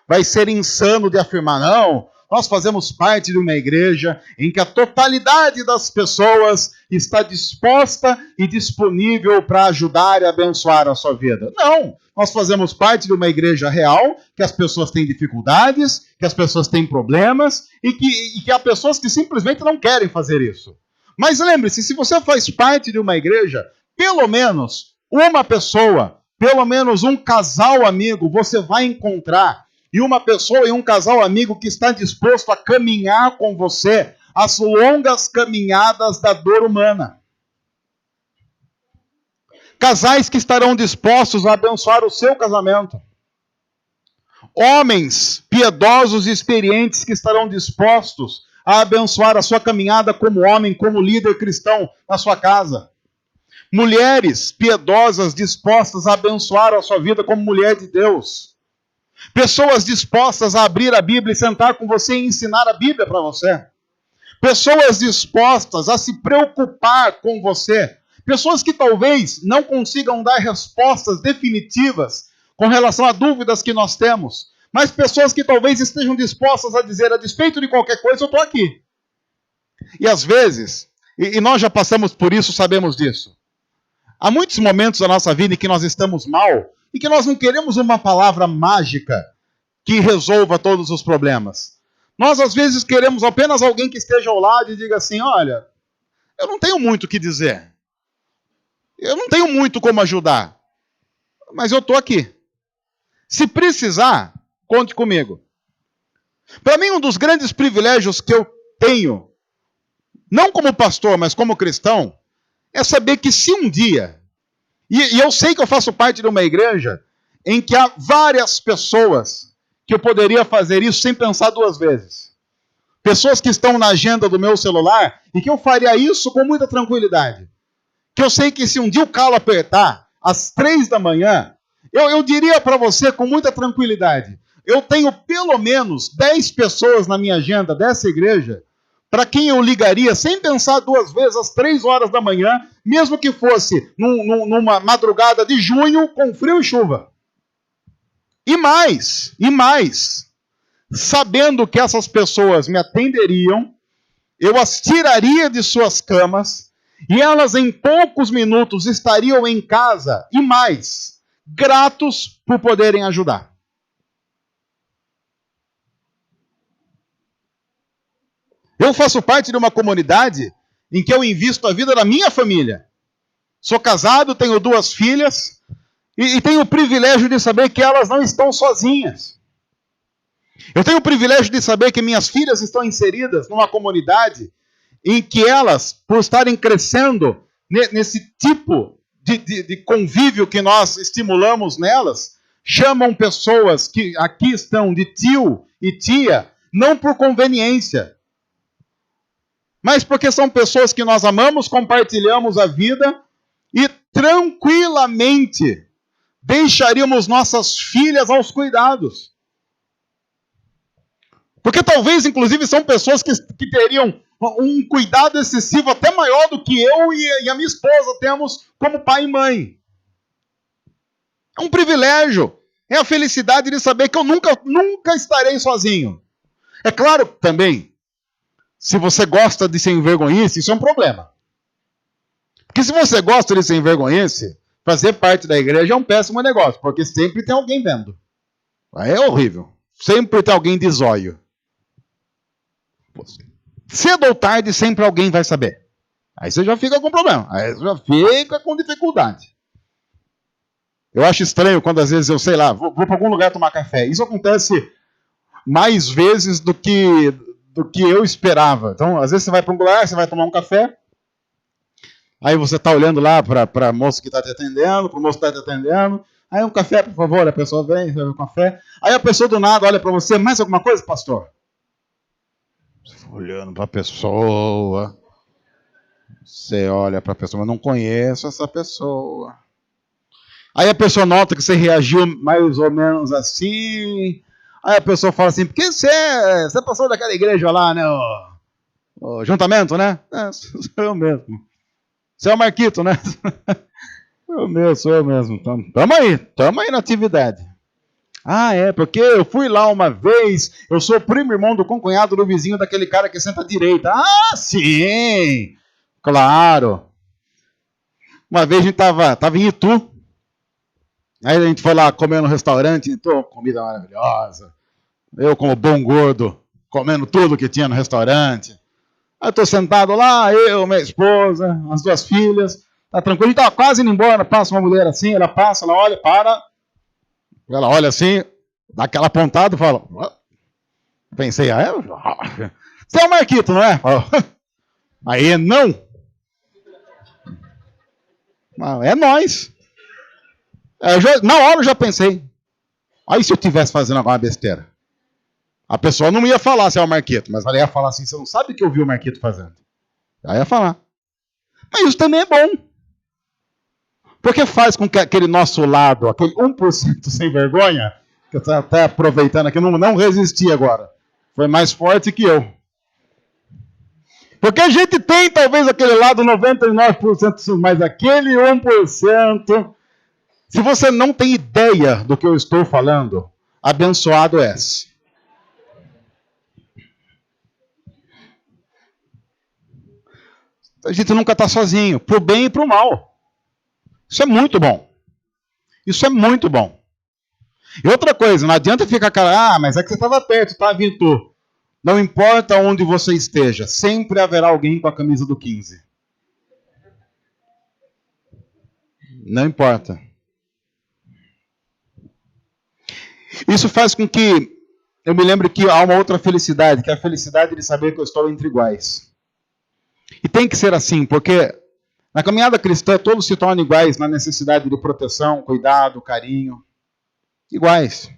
S1: vai ser insano de afirmar, não, nós fazemos parte de uma igreja em que a totalidade das pessoas está disposta e disponível para ajudar e abençoar a sua vida. Não, nós fazemos parte de uma igreja real, que as pessoas têm dificuldades, que as pessoas têm problemas e que há pessoas que simplesmente não querem fazer isso. Mas lembre-se, se você faz parte de uma igreja, pelo menos uma pessoa, pelo menos um casal amigo, você vai encontrar. E uma pessoa e um casal amigo que está disposto a caminhar com você as longas caminhadas da dor humana. Casais que estarão dispostos a abençoar o seu casamento. Homens piedosos e experientes que estarão dispostos a abençoar a sua caminhada como homem, como líder cristão na sua casa. Mulheres piedosas dispostas a abençoar a sua vida como mulher de Deus. Pessoas dispostas a abrir a Bíblia e sentar com você e ensinar a Bíblia para você. Pessoas dispostas a se preocupar com você. Pessoas que talvez não consigam dar respostas definitivas com relação a dúvidas que nós temos. Mas pessoas que talvez estejam dispostas a dizer, a despeito de qualquer coisa, eu estou aqui. E às vezes, e nós já passamos por isso, sabemos disso. Há muitos momentos da nossa vida em que nós estamos mal e que nós não queremos uma palavra mágica que resolva todos os problemas. Nós, às vezes, queremos apenas alguém que esteja ao lado e diga assim, olha, eu não tenho muito o que dizer. Eu não tenho muito como ajudar. Mas eu estou aqui. Se precisar, conte comigo. Para mim, um dos grandes privilégios que eu tenho, não como pastor, mas como cristão, é saber que se um dia, e eu sei que eu faço parte de uma igreja em que há várias pessoas que eu poderia fazer isso sem pensar duas vezes. Pessoas que estão na agenda do meu celular e que eu faria isso com muita tranquilidade. Que eu sei que se um dia o calo apertar, às 3 da manhã, eu diria para você com muita tranquilidade, eu tenho pelo menos 10 pessoas na minha agenda dessa igreja para quem eu ligaria sem pensar duas vezes às 3 horas da manhã, mesmo que fosse numa madrugada de junho com frio e chuva. E mais, sabendo que essas pessoas me atenderiam, eu as tiraria de suas camas e elas em poucos minutos estariam em casa e mais, gratos por poderem ajudar. Eu faço parte de uma comunidade em que eu invisto a vida da minha família. Sou casado, tenho 2 filhas e tenho o privilégio de saber que elas não estão sozinhas. Eu tenho o privilégio de saber que minhas filhas estão inseridas numa comunidade em que elas, por estarem crescendo nesse tipo de convívio que nós estimulamos nelas, chamam pessoas que aqui estão de tio e tia, não por conveniência, mas porque são pessoas que nós amamos, compartilhamos a vida e tranquilamente deixaríamos nossas filhas aos cuidados. Porque talvez, inclusive, são pessoas que teriam um cuidado excessivo até maior do que eu e a minha esposa temos como pai e mãe. É um privilégio. É a felicidade de saber que eu nunca estarei sozinho. É claro também, se você gosta de ser envergonhice, isso é um problema. Porque se você gosta de ser envergonhice, fazer parte da igreja é um péssimo negócio, porque sempre tem alguém vendo. É horrível. Sempre tem alguém de zóio. Cedo ou tarde, sempre alguém vai saber. Aí você já fica com problema. Aí você já fica com dificuldade. Eu acho estranho quando às vezes eu, sei lá, vou para algum lugar tomar café. Isso acontece mais vezes do que eu esperava. Então, às vezes você vai para um lugar, você vai tomar um café, aí você está olhando lá para a moça que está te atendendo, para o moço que está te atendendo. Aí um café, por favor, a pessoa vem, serve um café. Aí a pessoa do nada olha para você, mais alguma coisa, pastor? Olhando para a pessoa, você olha para a pessoa, mas não conheço essa pessoa. Aí a pessoa nota que você reagiu mais ou menos assim. Aí a pessoa fala assim, porque você passou daquela igreja lá, né? O juntamento, né? Sou eu mesmo. Você é o Marquito, né? Sou eu mesmo. Tamo aí na atividade. Ah, é, porque eu fui lá uma vez, eu sou primo irmão do concunhado do vizinho daquele cara que senta à direita. Ah, sim! Claro! Uma vez a gente tava em Itu, aí a gente foi lá comer no restaurante, então, comida maravilhosa. Eu, como bom gordo, comendo tudo que tinha no restaurante. Aí eu tô sentado lá, eu, minha esposa, as 2 filhas, tá tranquilo, a gente tava quase indo embora, passa uma mulher assim, ela passa, ela olha, para... Ela olha assim, dá aquela apontada e fala... Pensei, você é o Marquito, não é? Aí, não. É nós. Na hora eu já pensei. Aí se eu estivesse fazendo alguma besteira? A pessoa não ia falar se é o Marquito, mas ela ia falar assim, você não sabe o que eu vi o Marquito fazendo. Ela ia falar. Mas isso também é bom. Porque faz com que aquele nosso lado, aquele 1% sem vergonha, que eu estou até aproveitando aqui, não resisti agora. Foi mais forte que eu. Porque a gente tem talvez aquele lado 99%, mas aquele 1%, se você não tem ideia do que eu estou falando, abençoado és. A gente nunca está sozinho, pro bem e pro mal. Isso é muito bom. Isso é muito bom. E outra coisa, não adianta ficar mas é que você estava perto, tá, Vitor? Não importa onde você esteja, sempre haverá alguém com a camisa do 15. Não importa. Isso faz com que eu me lembre que há uma outra felicidade, que é a felicidade de saber que eu estou entre iguais. E tem que ser assim, porque na caminhada cristã todos se tornam iguais na necessidade de proteção, cuidado, carinho. Iguais.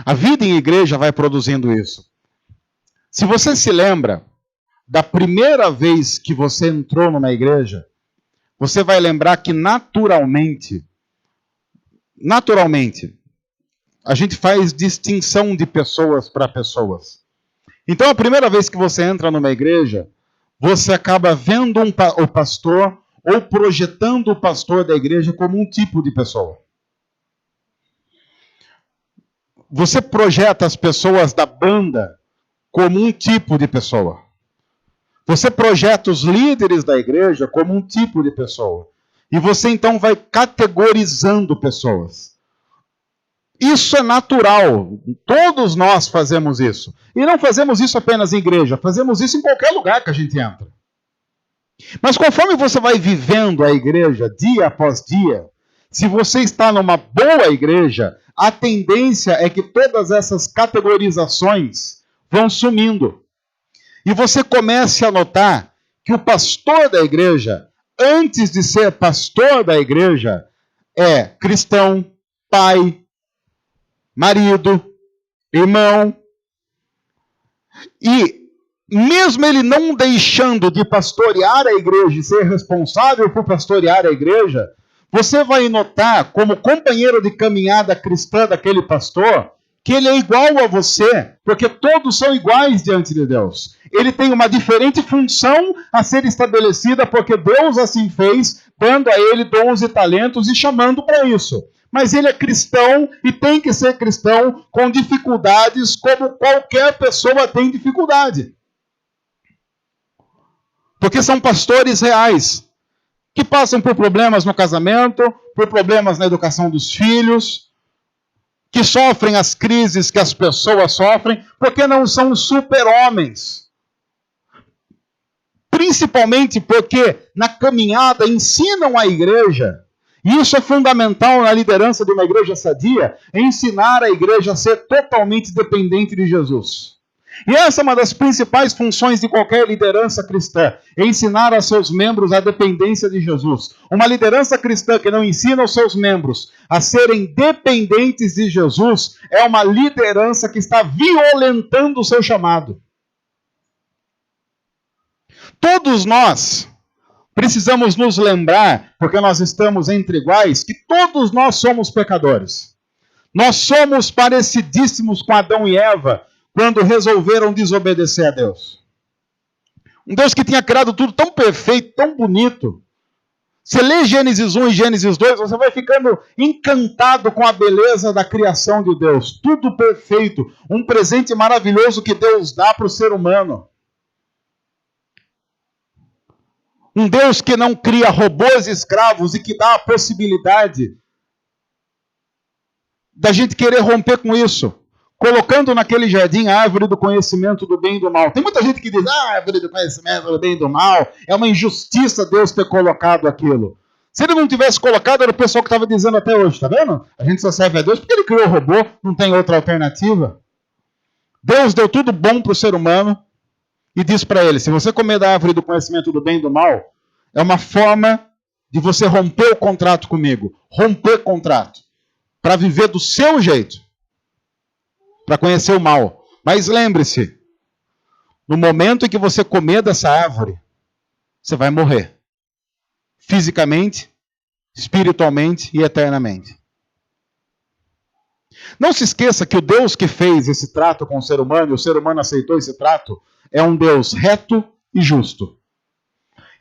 S1: A vida em igreja vai produzindo isso. Se você se lembra da primeira vez que você entrou numa igreja, você vai lembrar que naturalmente, a gente faz distinção de pessoas para pessoas. Então, a primeira vez que você entra numa igreja, você acaba vendo o pastor ou projetando o pastor da igreja como um tipo de pessoa. Você projeta as pessoas da banda como um tipo de pessoa. Você projeta os líderes da igreja como um tipo de pessoa. E você então vai categorizando pessoas. Isso é natural. Todos nós fazemos isso. E não fazemos isso apenas em igreja, fazemos isso em qualquer lugar que a gente entra. Mas conforme você vai vivendo a igreja dia após dia, se você está numa boa igreja, a tendência é que todas essas categorizações vão sumindo. E você comece a notar que o pastor da igreja, antes de ser pastor da igreja, é cristão, pai, marido, irmão. E mesmo ele não deixando de pastorear a igreja e ser responsável por pastorear a igreja, você vai notar, como companheiro de caminhada cristã daquele pastor, que ele é igual a você, porque todos são iguais diante de Deus. Ele tem uma diferente função a ser estabelecida, porque Deus assim fez, dando a ele dons e talentos e chamando para isso. Mas ele é cristão e tem que ser cristão com dificuldades como qualquer pessoa tem dificuldade. Porque são pastores reais, que passam por problemas no casamento, por problemas na educação dos filhos, que sofrem as crises que as pessoas sofrem, porque não são super-homens. Principalmente porque na caminhada ensinam a igreja, e isso é fundamental na liderança de uma igreja sadia, ensinar a igreja a ser totalmente dependente de Jesus. E essa é uma das principais funções de qualquer liderança cristã, ensinar a seus membros a dependência de Jesus. Uma liderança cristã que não ensina os seus membros a serem dependentes de Jesus é uma liderança que está violentando o seu chamado. Todos nós precisamos nos lembrar, porque nós estamos entre iguais, que todos nós somos pecadores. Nós somos parecidíssimos com Adão e Eva, quando resolveram desobedecer a Deus. Um Deus que tinha criado tudo tão perfeito, tão bonito. Você lê Gênesis 1 e Gênesis 2, você vai ficando encantado com a beleza da criação de Deus. Tudo perfeito. Um presente maravilhoso que Deus dá para o ser humano. Um Deus que não cria robôs escravos e que dá a possibilidade da gente querer romper com isso. Colocando naquele jardim a árvore do conhecimento do bem e do mal. Tem muita gente que diz, a árvore do conhecimento do bem e do mal, é uma injustiça Deus ter colocado aquilo. Se ele não tivesse colocado, era o pessoal que estava dizendo até hoje, tá vendo? A gente só serve a Deus porque ele criou o robô, não tem outra alternativa. Deus deu tudo bom para o ser humano e disse para ele, se você comer da árvore do conhecimento do bem e do mal, é uma forma de você romper o contrato comigo. Romper contrato. Para viver do seu jeito. Para conhecer o mal. Mas lembre-se, no momento em que você comer dessa árvore, você vai morrer. Fisicamente, espiritualmente e eternamente. Não se esqueça que o Deus que fez esse trato com o ser humano, e o ser humano aceitou esse trato, é um Deus reto e justo.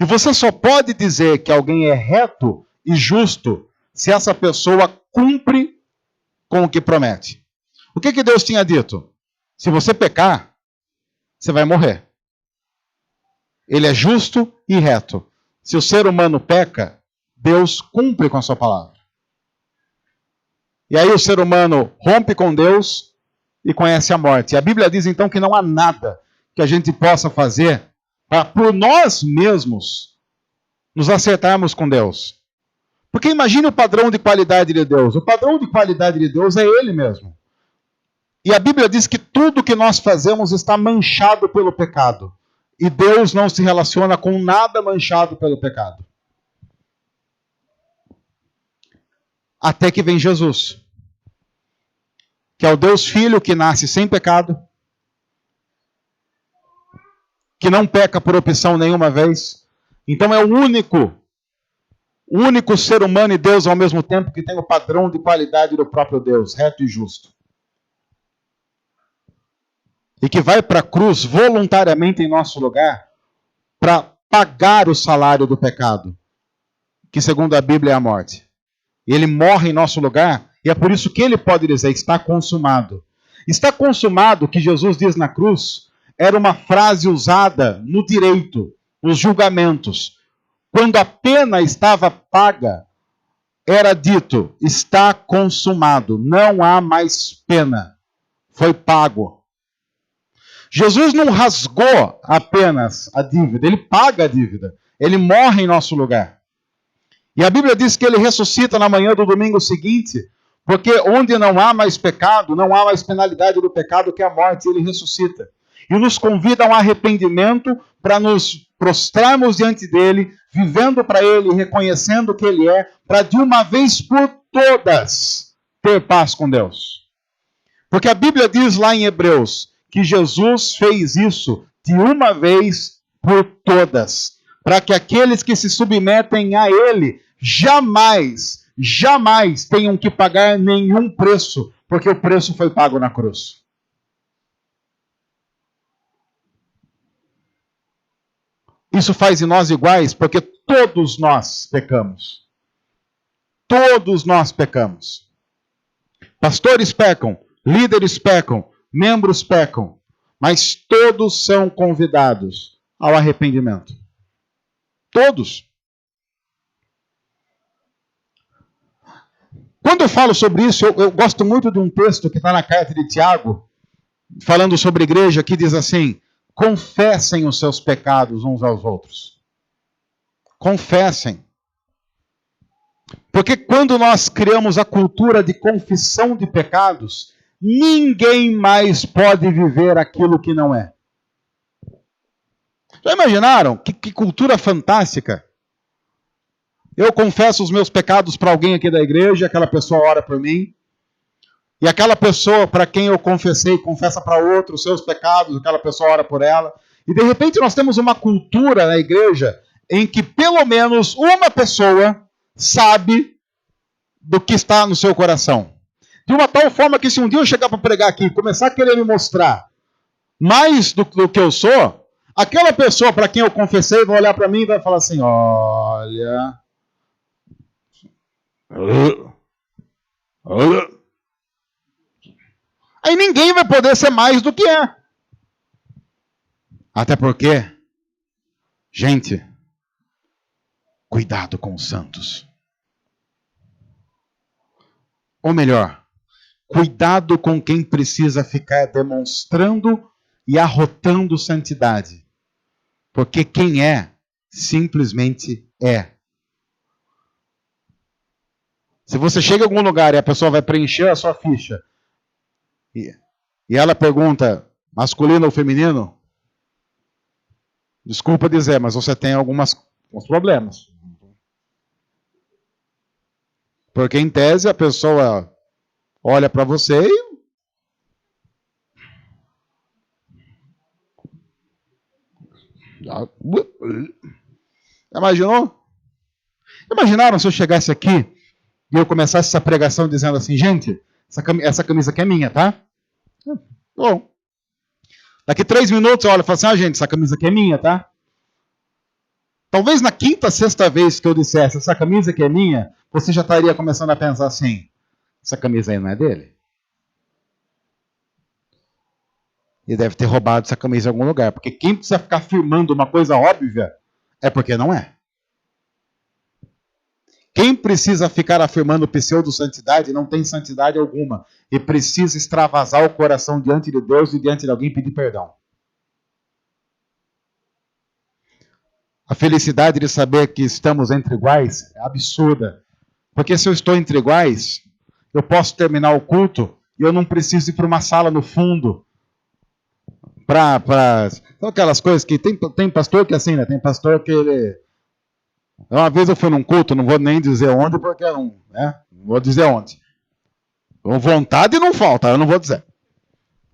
S1: E você só pode dizer que alguém é reto e justo se essa pessoa cumpre com o que promete. O que Deus tinha dito? Se você pecar, você vai morrer. Ele é justo e reto. Se o ser humano peca, Deus cumpre com a sua palavra. E aí o ser humano rompe com Deus e conhece a morte. E a Bíblia diz então que não há nada que a gente possa fazer para, por nós mesmos, nos acertarmos com Deus. Porque imagine o padrão de qualidade de Deus. O padrão de qualidade de Deus é Ele mesmo. E a Bíblia diz que tudo que nós fazemos está manchado pelo pecado. E Deus não se relaciona com nada manchado pelo pecado. Até que vem Jesus, que é o Deus Filho que nasce sem pecado, que não peca por opção nenhuma vez. Então é o único ser humano e Deus ao mesmo tempo que tem o padrão de qualidade do próprio Deus, reto e justo. E que vai para a cruz voluntariamente em nosso lugar para pagar o salário do pecado, que segundo a Bíblia é a morte. E ele morre em nosso lugar, e é por isso que ele pode dizer, está consumado. Está consumado, que Jesus diz na cruz, era uma frase usada no direito, nos julgamentos. Quando a pena estava paga, era dito, está consumado, não há mais pena, foi pago. Jesus não rasgou apenas a dívida, ele paga a dívida, ele morre em nosso lugar. E a Bíblia diz que ele ressuscita na manhã do domingo seguinte, porque onde não há mais pecado, não há mais penalidade do pecado que a morte, ele ressuscita. E nos convida a um arrependimento para nos prostrarmos diante dele, vivendo para ele, reconhecendo que ele é, para de uma vez por todas ter paz com Deus. Porque a Bíblia diz lá em Hebreus que Jesus fez isso de uma vez por todas, para que aqueles que se submetem a ele jamais tenham que pagar nenhum preço, porque o preço foi pago na cruz. Isso faz de nós iguais, porque todos nós pecamos. Todos nós pecamos. Pastores pecam, líderes pecam, membros pecam, mas todos são convidados ao arrependimento. Todos. Quando eu falo sobre isso, eu gosto muito de um texto que está na carta de Tiago, falando sobre a igreja, que diz assim, confessem os seus pecados uns aos outros. Confessem. Porque quando nós criamos a cultura de confissão de pecados, ninguém mais pode viver aquilo que não é. Já imaginaram? Que cultura fantástica. Eu confesso os meus pecados para alguém aqui da igreja, aquela pessoa ora por mim. E aquela pessoa para quem eu confessei, confessa para outro os seus pecados, aquela pessoa ora por ela. E de repente nós temos uma cultura na igreja em que pelo menos uma pessoa sabe do que está no seu coração. De uma tal forma que se um dia eu chegar para pregar aqui e começar a querer me mostrar mais do que eu sou, aquela pessoa para quem eu confessei vai olhar para mim e vai falar assim, olha... Aí ninguém vai poder ser mais do que é. Até porque, gente, cuidado com os santos. Ou melhor, cuidado com quem precisa ficar demonstrando e arrotando santidade. Porque quem é, simplesmente é. Se você chega em algum lugar e a pessoa vai preencher a sua ficha, e ela pergunta, masculino ou feminino? Desculpa dizer, mas você tem alguns problemas. Porque em tese a pessoa olha para você e... Imaginou? Imaginaram se eu chegasse aqui e eu começasse essa pregação dizendo assim, gente, essa camisa aqui é minha, tá? Bom. Daqui 3 minutos eu olho e falo assim, gente, essa camisa aqui é minha, tá? Talvez na 5ª, 6ª vez que eu dissesse, essa camisa aqui é minha, você já estaria começando a pensar assim, essa camisa aí não é dele? Ele deve ter roubado essa camisa em algum lugar, porque quem precisa ficar afirmando uma coisa óbvia é porque não é. Quem precisa ficar afirmando pseudo-santidade não tem santidade alguma e precisa extravasar o coração diante de Deus e diante de alguém pedir perdão. A felicidade de saber que estamos entre iguais é absurda. Porque se eu estou entre iguais, eu posso terminar o culto e eu não preciso ir para uma sala no fundo. São aquelas coisas que tem pastor que é assim, né? Tem pastor que ele... Uma vez eu fui num culto, não vou nem dizer onde, porque não vou dizer onde. Vontade não falta, eu não vou dizer.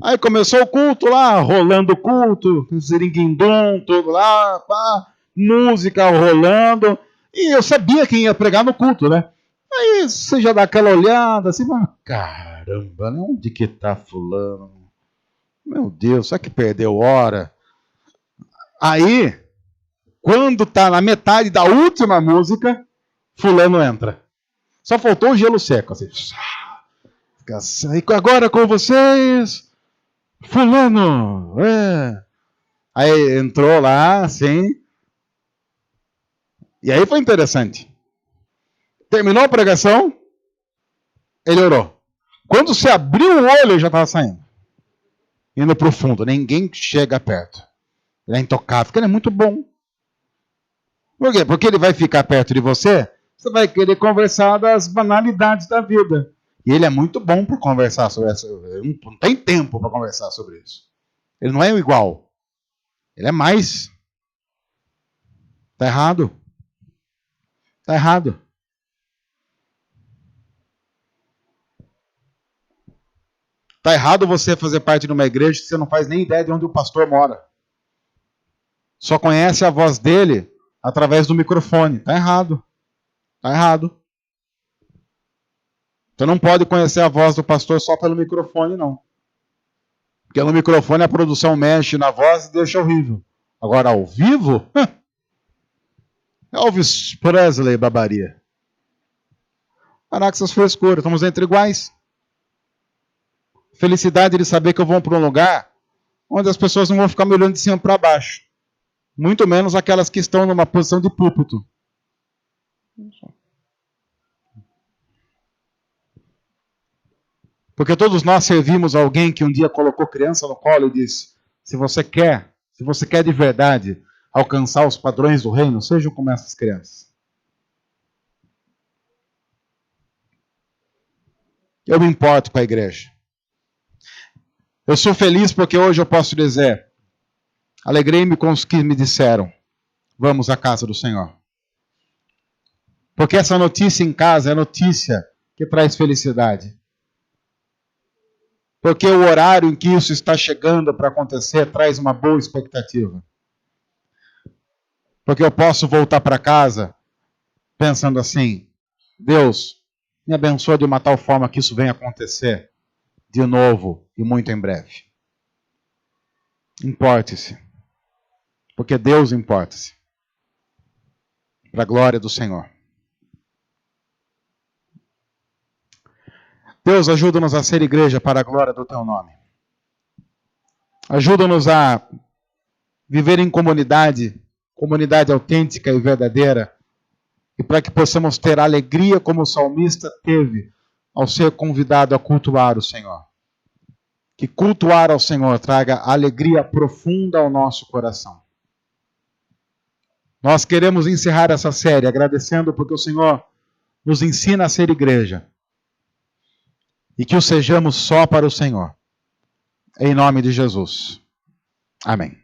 S1: Aí começou o culto lá, rolando o culto, ziringuindum, tudo lá, pá, música rolando, e eu sabia quem ia pregar no culto, né? Aí você já dá aquela olhada assim, caramba, né? Onde que tá fulano? Meu Deus, será que perdeu hora? Aí, quando tá na metade da última música, fulano entra. Só faltou o gelo seco, assim. E agora com vocês, fulano. Aí entrou lá, assim. E aí foi interessante. Terminou a pregação, ele orou. Quando você abriu o olho, ele já estava saindo. Indo para o fundo. Ninguém chega perto. Ele é intocável, porque ele é muito bom. Por quê? Porque ele vai ficar perto de você, você vai querer conversar das banalidades da vida. E ele é muito bom para conversar sobre isso. Ele não tem tempo para conversar sobre isso. Ele não é igual. Ele é mais. Está errado. Está errado. Está errado você fazer parte de uma igreja que você não faz nem ideia de onde o pastor mora. Só conhece a voz dele através do microfone. Está errado. Está errado. Você não pode conhecer a voz do pastor só pelo microfone, não. Porque no microfone a produção mexe na voz e deixa horrível. Agora, ao vivo, Elvis Presley, babaria. Caraca, essas frescuras, estamos entre iguais. Felicidade de saber que eu vou para um lugar onde as pessoas não vão ficar me olhando de cima para baixo. Muito menos aquelas que estão numa posição de púlpito. Porque todos nós servimos alguém que um dia colocou criança no colo e disse: se você quer de verdade alcançar os padrões do reino, sejam como essas crianças. Eu me importo com a igreja. Eu sou feliz porque hoje eu posso dizer: alegrei-me com os que me disseram, vamos à casa do Senhor. Porque essa notícia em casa é notícia que traz felicidade. Porque o horário em que isso está chegando para acontecer traz uma boa expectativa. Porque eu posso voltar para casa pensando assim: Deus, me abençoa de uma tal forma que isso venha acontecer de novo e muito em breve. Importe-se. Porque Deus importa-se. Para a glória do Senhor. Deus, ajuda-nos a ser igreja para a glória do Teu nome. Ajuda-nos a viver em comunidade autêntica e verdadeira, e para que possamos ter alegria como o salmista teve ao ser convidado a cultuar o Senhor. Que cultuar ao Senhor traga alegria profunda ao nosso coração. Nós queremos encerrar essa série agradecendo porque o Senhor nos ensina a ser igreja. E que o sejamos só para o Senhor. Em nome de Jesus. Amém.